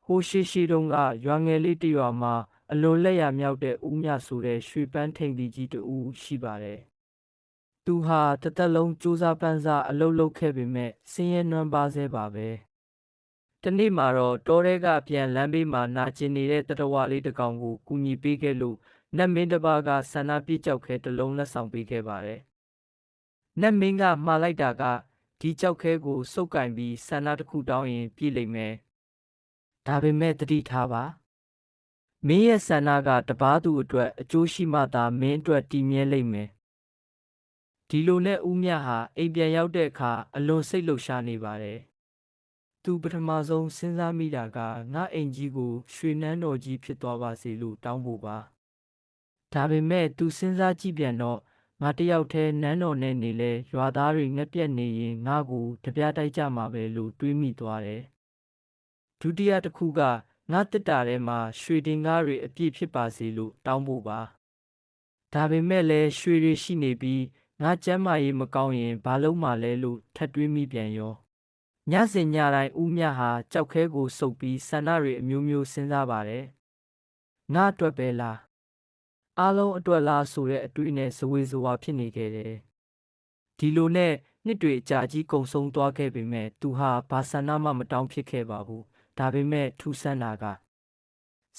ဟိုရှိတုန်းကရွာငယ်လေးတစ်ရွာမှာအလွန်လက်ရမြောက်တဲ့ဦးမြဆိုတဲ့ရွှေပန်းထိန်ဒီကြီးတူရှိပါတယ်။သူဟာတစ်သက်လုံးကြိုးစားပန်းစားအလုပ်လုပ်ခဲ့ပေမဲ့ဆင်းရဲနွမ်းပါးဆဲပါပဲ။တနေ့မှာတော့တောထဲကပြန်လမ်းဘေးမှာနာကျင်နေတဲ့တတဝါလေးတစ်ကောင်ကိုကူညီပေးခဲ့လို့နတ်မင်းတစ်ပါးကဆန္ဒပြကြောက်ခဲတစ်လုံးလက်ဆောင်ပေးခဲ့ပါတယ်။နတ်မင်းကမှားလိုက်တာကဒီကြောက်ခဲကိုစုပ်ကင်ပြီးဆန္ဒတစ်ခုတောင်းရင်ပြည့်လိမ့်မယ်။ဒါပေမဲ့သတိထားပါမင်းရဲ့ဆန္ဒကတပားသူအတွက်အကျိုးရှိမှသာမင်းအတွက်တည်မြဲလိမ့်မယ်။ဒီလိုနဲ့ဦးမြဟာအိမ်ပြန်ရောက်တဲ့အခါအလွန်စိတ်လှုပ်ရှားနေပါတယ်။သူပထမဆုံးစဉ်းစားမိတာကငါအိမ်ကြီးကိုရွှေနန်းတော်ကြီးဖြစ်သွားပါစေလို့တောင်းဖို့ပါ။ဒါပေမဲ့သူစဉ်းစားကြည့်ပြန်တော့ငါတယောက်တည်းနန်းတော်နဲ့နေလဲရွာသားတွေငက်ပြက်နေရင်ငါကိုတပြားတိုက်ကြမှာပဲလို့တွေးမိသွားတယ်။ဒုတိယတစ်ခုကငါတစ်တာထဲမှာရွှေတင်ကားတွေအပြည့်ဖြစ်ပါစေလို့တောင်းဖို့ပါဒါပေမဲ့လည်းရွှေတွေရှိနေပြီးငါကျမ်းမာရေးမကောင်းရင်ဘာလို့မှလဲလို့ထပ်တွေးမိပြန်ရောညစဉ်ညတိုင်းဦးမြဟာကြောက်ခဲကိုစုပ်ပြီးဆန္ဒတွေအမျိုးမျိုးစဉ်းစားပါတယ်ငါအတွက်ပဲလားအားလုံးအတွက်လားဆိုတဲ့အတွေးနဲ့ဇဝေဇဝါဖြစ်နေခဲ့တယ်ဒီလိုနဲ့နှစ်တွေအကြာကြီးကုံဆုံးသွားခဲ့ပေမဲ့သူဟာဘာဆန္ဒမှမတောင်းဖြစ်ခဲ့ပါဘူးဒါပေမဲ့ထူးဆန်းတာက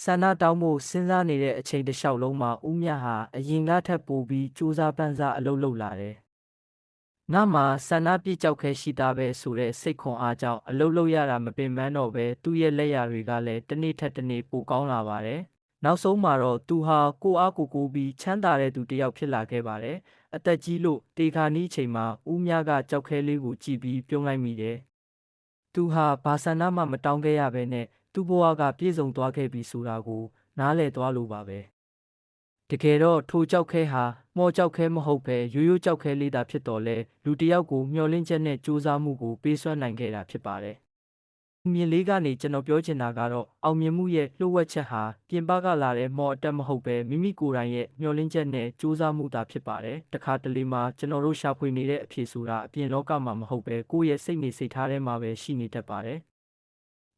ဆန္ဒတောင်းဖို့စဉ်းစားနေတဲ့အချိန်တစ်လျှောက်လုံးမှာဦးမြဟာအရင်ကထပ်ပိုပြီးစူးစမ်းပန်းစားအလုပ်လုပ်လာတယ်။ငါမှဆန္ဒပြကြောက်ခဲရှိတာပဲဆိုတဲ့စိတ်ခွန်အားကြောင့်အလုပ်လုပ်ရတာမပင်ပန်းတော့ပဲသူ့ရဲ့လက်ရာတွေကလည်းတစ်နေ့ထက်တစ်နေ့ပိုကောင်းလာပါတယ်။နောက်ဆုံးမှာတော့သူဟာကိုအားကိုပြီးချမ်းသာတဲ့သူတစ်ယောက်ဖြစ်လာခဲ့ပါတယ်။အသက်ကြီးလို့တေခါနီးချိန်မှာဦးမြကကြောက်ခဲလေးကိုကြည့်ပြီးပြုံးလိုက်မိတယ်။သူဟာဘာဆန္ဒမှမတောင်းခဲ့ရဘဲနဲ့သူ့ဘဝကပြည့်စုံသွားခဲ့ပြီဆိုတာကိုနားလည်သွားလို့ပါပဲတကယ်တော့ထိုကြောက်ခဲဟာမော်ကြောက်ခဲမဟုတ်ပဲရိုးကြောက်ခဲလေးသာဖြစ်တော်လဲလူတစ်ယောက်ကိုမျှော်လင့်ချက်နဲ့ကြိုးစားမှုကိုပေးစွမ်းနိုင်ခဲ့တာဖြစ်ပါတယ်မြင်လေးကနေကျွန်တော်ပြောချင်တာကတော့အောင်မြင်မှုရဲ့လှုပ်ဝက်ချက်ဟာပြင်ပကလာတဲ့မော်အတက်မဟုတ်ပဲမိမိကိုယ်တိုင်ရဲ့မျှော်လင့်ချက်နဲ့ကြိုးစားမှုသာဖြစ်ပါတယ်တခါတလေမှာကျွန်တော်တို့ရှာဖွေနေတဲ့အဖြေဆိုတာအပြင်လောကမှာမဟုတ်ပဲကိုယ့်ရဲ့စိတ်နေစိတ်ထားထဲမှာပဲရှိနေတတ်ပါတယ်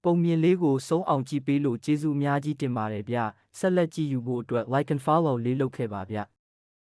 ပုံမြင်လေးကိုဆုံးအောင်ကြည့်ပေးလို့ကျေးဇူးအများကြီးတင်ပါတယ်ဗျဆက်လက်ကြည့်ယူဖို့အတွက် like and follow လေးလုပ်ခဲ့ပါဗျ